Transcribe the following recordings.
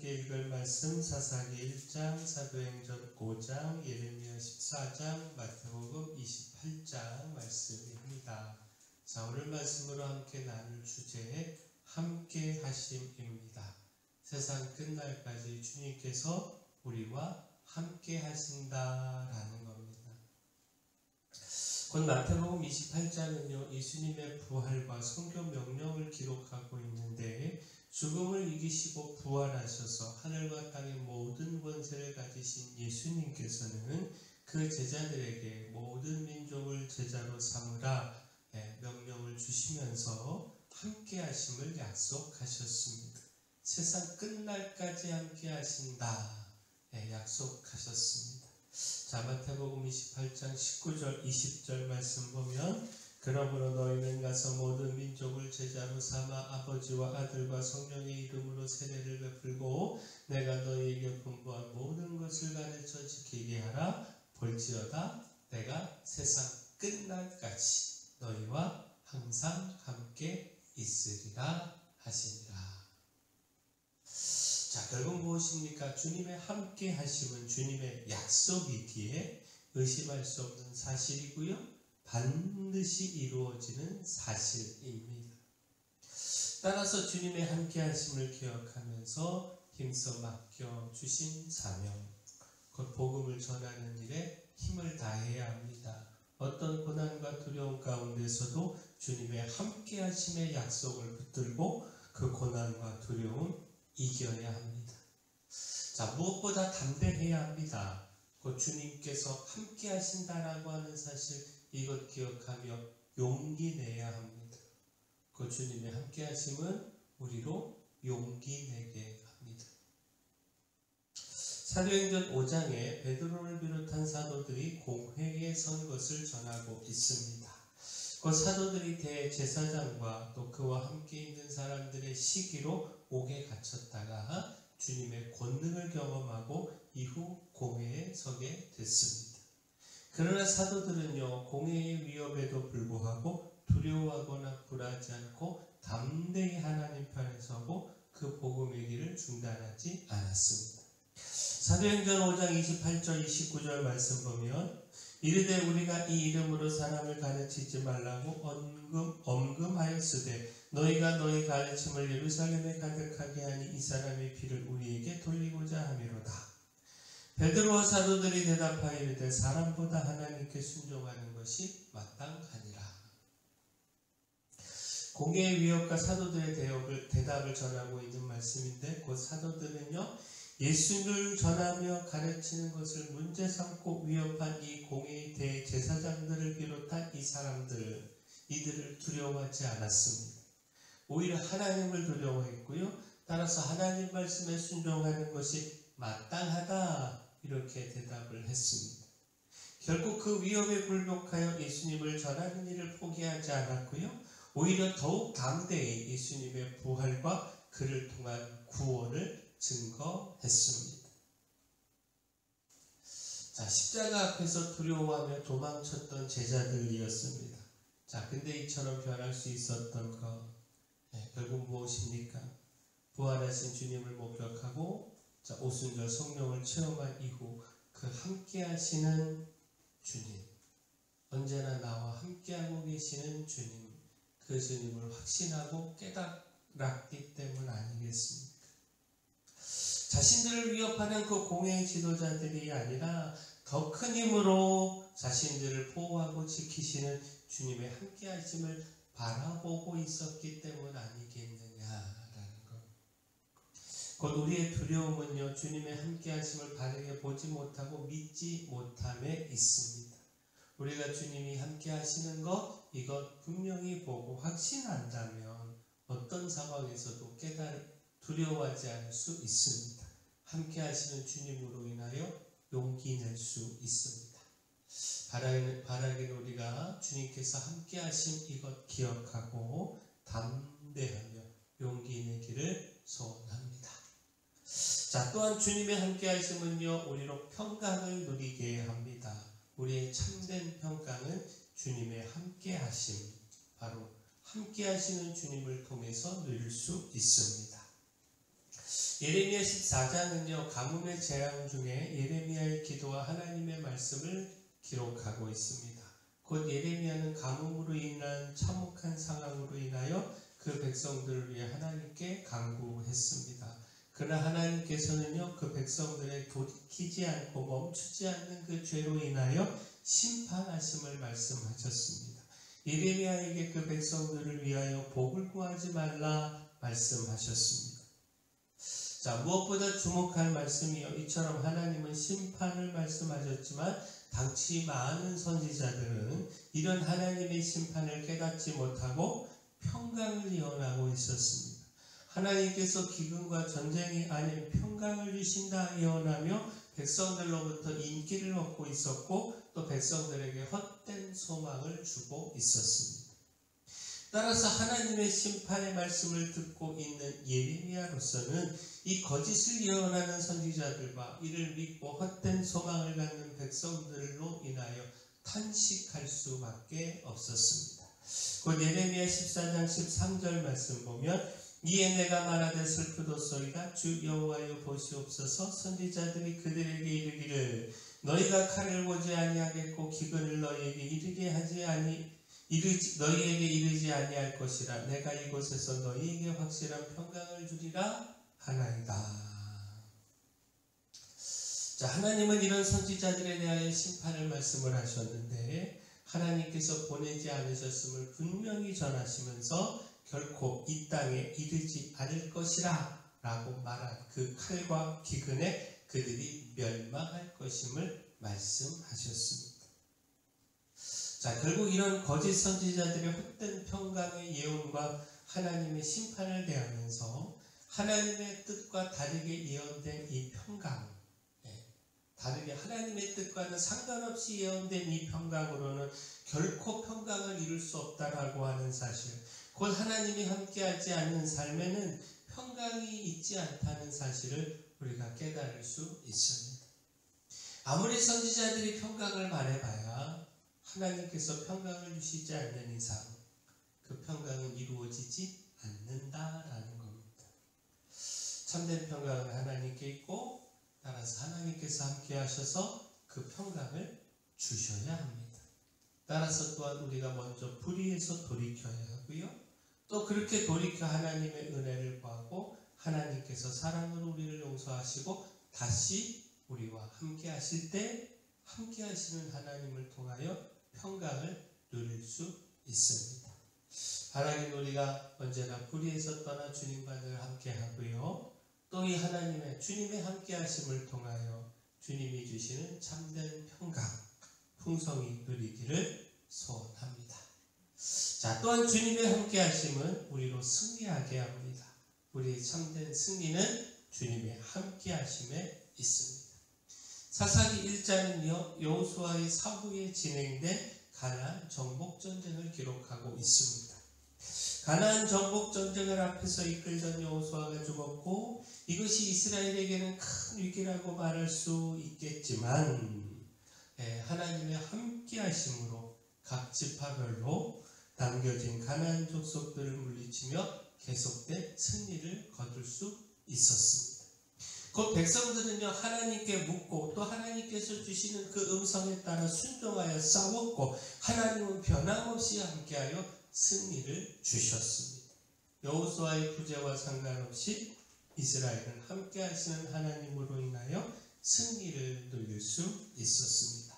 함께 읽을 말씀 사사기 1장, 사도행전 5장, 예레미야 14장, 마태복음 28장 말씀입니다. 자, 오늘 말씀으로 함께 나눌 주제 함께 하심입니다. 세상 끝날까지 주님께서 우리와 함께 하신다라는 겁니다. 곧 마태복음 28장은요, 예수님의 부활과 성교 명령을 기록하고 있는데, 죽음을 이기시고 부활하셔서 하늘과 땅의 모든 권세를 가지신 예수님께서는 그 제자들에게 모든 민족을 제자로 삼으라 명령을 주시면서 함께 하심을 약속하셨습니다. 세상 끝날까지 함께 하신다 약속하셨습니다. 자, 마태복음 28장 19절 20절 말씀 보면, 그러므로 너희는 가서 모든 민족을 제자로 삼아 아버지와 아들과 성령의 이름으로 세례를 베풀고 내가 너희에게 분부한 모든 것을 가르쳐 지키게 하라. 볼지어다 내가 세상 끝날까지 너희와 항상 함께 있으리라 하시니라. 자, 결국 무엇입니까? 주님의 함께 하심은 주님의 약속이기에 의심할 수 없는 사실이고요, 반드시 이루어지는 사실입니다. 따라서 주님의 함께 하심을 기억하면서 힘써 맡겨주신 사명, 곧 복음을 전하는 일에 힘을 다해야 합니다. 어떤 고난과 두려움 가운데서도 주님의 함께 하심의 약속을 붙들고 그 고난과 두려움 이겨야 합니다. 자, 무엇보다 담대해야 합니다. 곧 주님께서 함께 하신다라고 하는 사실, 이것 기억하며 용기 내야 합니다. 그 주님의 함께 하심은 우리로 용기 내게 합니다. 사도행전 5장에 베드로를 비롯한 사도들이 공회에 선 것을 전하고 있습니다. 그 사도들이 대제사장과 또 그와 함께 있는 사람들의 시기로 옥에 갇혔다가 주님의 권능을 경험하고 이후 공회에 서게 됐습니다. 그러나 사도들은요, 공회의 위협에도 불구하고 두려워하거나 굴하지 않고 담대히 하나님 편에 서고 그 복음의 길을 중단하지 않았습니다. 사도행전 5장 28절 29절 말씀 보면, 이르되 우리가 이 이름으로 사람을 가르치지 말라고 엄금하였으되 너희가 너희 가르침을 예루살렘에 가득하게 하니 이 사람의 피를 우리에게 돌리고자 함이로다. 베드로와 사도들이 대답하이르되 사람보다 하나님께 순종하는 것이 마땅하니라. 공회의 위협과 사도들의 대답을 전하고 있는 말씀인데, 곧 사도들은요, 예수를 전하며 가르치는 것을 문제 삼고 위협한 이 공회의 대제사장들을 비롯한 이 사람들, 이들을 두려워하지 않았습니다. 오히려 하나님을 두려워했고요, 따라서 하나님 말씀에 순종하는 것이 마땅하다, 이렇게 대답을 했습니다. 결국 그 위협에 굴복하여 예수님을 전하는 일을 포기하지 않았고요, 오히려 더욱 담대히 예수님의 부활과 그를 통한 구원을 증거했습니다. 자, 십자가 앞에서 두려워하며 도망쳤던 제자들이었습니다. 자, 근데 이처럼 변할 수 있었던 것, 결국 무엇입니까? 부활하신 주님을 목격하고 오순절 성령을 체험한 이후 그 함께 하시는 주님, 언제나 나와 함께하고 계시는 주님, 그 주님을 확신하고 깨달았기 때문 아니겠습니까? 자신들을 위협하는 그 공회의 지도자들이 아니라 더 큰 힘으로 자신들을 보호하고 지키시는 주님의 함께 하심을 바라보고 있었기 때문 아니겠느냐라는 것. 곧 우리의 두려움은요, 주님의 함께 하심을 바르게 보지 못하고 믿지 못함에 있습니다. 우리가 주님이 함께 하시는 것, 이것 분명히 보고 확신한다면 어떤 상황에서도 두려워하지 않을 수 있습니다. 함께 하시는 주님으로 인하여 용기 낼 수 있습니다. 바라기는 우리가 주님께서 함께 하심 이것 기억하고 담대하며 용기 내기를 소원합니다. 자, 또한 주님의 함께 하심은요, 우리로 평강을 누리게 합니다. 우리의 참된 평강은 주님의 함께 하심, 바로 함께 하시는 주님을 통해서 누릴 수 있습니다. 예레미야 14장은요, 가뭄의 재앙 중에 예레미야의 기도와 하나님의 말씀을 기록하고 있습니다. 곧 예레미야는 가뭄으로 인한 참혹한 상황으로 인하여 그 백성들을 위해 하나님께 간구했습니다. 그러나 하나님께서는요, 그 백성들의 돌이키지 않고 멈추지 않는 그 죄로 인하여 심판하심을 말씀하셨습니다. 예레미야에게 그 백성들을 위하여 복을 구하지 말라 말씀하셨습니다. 자, 무엇보다 주목할 말씀이요, 이처럼 하나님은 심판을 말씀하셨지만 당시 많은 선지자들은 이런 하나님의 심판을 깨닫지 못하고 평강을 예언하고 있었습니다. 하나님께서 기근과 전쟁이 아닌 평강을 주신다 예언하며 백성들로부터 인기를 얻고 있었고 또 백성들에게 헛된 소망을 주고 있었습니다. 따라서 하나님의 심판의 말씀을 듣고 있는 예레미야로서는 이 거짓을 예언하는 선지자들과 이를 믿고 헛된 소망을 갖는 백성들로 인하여 탄식할 수밖에 없었습니다. 곧 예레미야 14장 13절 말씀 보면 이에 내가 말하되 슬프도소이다 주 여호와여 보시옵소서 선지자들이 그들에게 이르기를 너희가 칼을 보지 아니하겠고 기근을 너희에게 너희에게 이르지 아니할 것이라 내가 이곳에서 너희에게 확실한 평강을 주리라 하나이다. 자, 하나님은 이런 선지자들에 대하여 심판을 말씀을 하셨는데 하나님께서 보내지 않으셨음을 분명히 전하시면서 결코 이 땅에 이르지 않을 것이라 라고 말한 그 칼과 기근에 그들이 멸망할 것임을 말씀하셨습니다. 자, 결국 이런 거짓 선지자들의 헛된 평강의 예언과 하나님의 심판을 대하면서 하나님의 뜻과 다르게 예언된 이 평강, 다르게 하나님의 뜻과는 상관없이 예언된 이 평강으로는 결코 평강을 이룰 수 없다라고 하는 사실, 곧 하나님이 함께하지 않는 삶에는 평강이 있지 않다는 사실을 우리가 깨달을 수 있습니다. 아무리 선지자들이 평강을 말해봐야 하나님께서 평강을 주시지 않는 이상 그 평강은 이루어지지 않는다라는 겁니다. 참된 평강은 하나님께 있고 따라서 하나님께서 함께 하셔서 그 평강을 주셔야 합니다. 따라서 또한 우리가 먼저 불의에서 돌이켜야 하고요. 또 그렇게 돌이켜 하나님의 은혜를 구하고 하나님께서 사랑으로 우리를 용서하시고 다시 우리와 함께 하실 때 함께 하시는 하나님을 통하여 평강을 누릴 수 있습니다. 하나님 우리가 언제나 불의에서 떠나 주님과늘 함께 하고요. 또 이 하나님의 주님의 함께 하심을 통하여 주님이 주시는 참된 평강, 풍성히 누리기를 소원합니다. 자, 또한 주님의 함께 하심은 우리로 승리하게 합니다. 우리의 참된 승리는 주님의 함께 하심에 있습니다. 사사기 1장은요, 여호수아의 사후에 진행된 가나안 정복 전쟁을 기록하고 있습니다. 가나안 정복 전쟁을 앞에서 이끌던 여호수아가 죽었고 이것이 이스라엘에게는 큰 위기라고 말할 수 있겠지만 하나님의 함께 하심으로 각 지파별로 남겨진 가나안 족속들을 물리치며 계속된 승리를 거둘 수 있었습니다. 그 백성들은요 하나님께 묻고 또 하나님께서 주시는 그 음성에 따라 순종하여 싸웠고 하나님은 변함없이 함께하여 승리를 주셨습니다. 여호수아의 부재와 상관없이 이스라엘은 함께 하시는 하나님으로 인하여 승리를 누릴 수 있었습니다.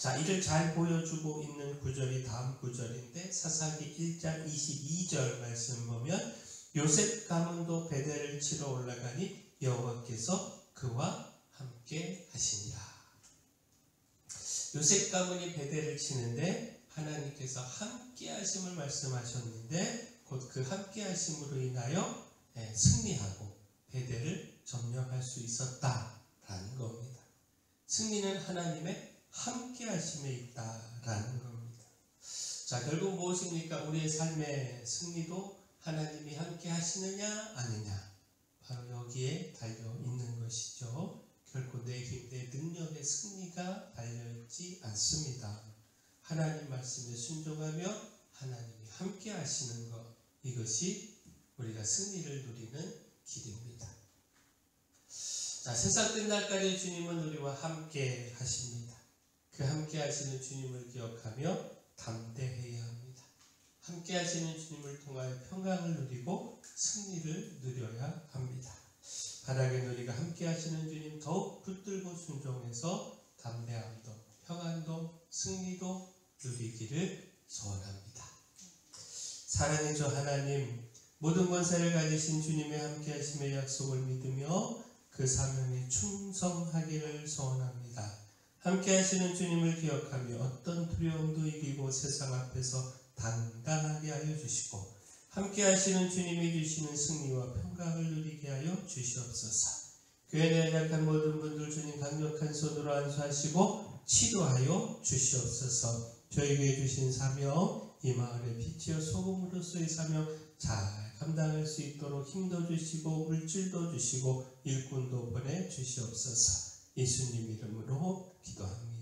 자, 이를 잘 보여주고 있는 구절이 다음 구절인데 사사기 1장 22절 말씀 보면 요셉 가문도 베델을 치러 올라가니 여호와께서 그와 함께 하시니라. 요셉 가문이 베델을 치는데 하나님께서 함께 하심을 말씀하셨는데 곧 그 함께 하심으로 인하여 승리하고 베델을 점령할 수 있었다라는 겁니다. 승리는 하나님의 함께 하심에 있다라는 겁니다. 자, 결국 무엇입니까? 우리의 삶의 승리도 하나님이 함께 하시느냐 아니냐, 바로 여기에 달려 있는 것이죠. 결코 내 힘, 내 능력의 승리가 달려있지 않습니다. 하나님 말씀에 순종하며 하나님이 함께 하시는 것, 이것이 우리가 승리를 누리는 길입니다. 자, 세상 끝날까지 주님은 우리와 함께 하십니다. 그 함께 하시는 주님을 기억하며 담대해야 합니다. 함께 하시는 주님을 통하여 평강을 누리고 승리를 누려야 합니다. 바라긴 우리가 함께 하시는 주님 더욱 붙들고 순종해서 담대함도 평안도 승리도 누리기를 소원합니다. 사랑의 주 하나님, 모든 권세를 가지신 주님의 함께 하심의 약속을 믿으며 그 사명에 충성하기를 소원합니다. 함께 하시는 주님을 기억하며 어떤 두려움도 이기고 세상 앞에서 당당하게 하여 주시고 함께 하시는 주님이 주시는 승리와 평강을 누리게 하여 주시옵소서. 교회 내 연약한 모든 분들 주님 강력한 손으로 안수하시고 치료하여 주시옵소서. 저희에게 주신 사명, 이 마을의 빛이요 소금으로서의 사명 잘 감당할 수 있도록 힘도 주시고 물질도 주시고 일꾼도 보내 주시옵소서. 예수님 이름으로 기도합니다.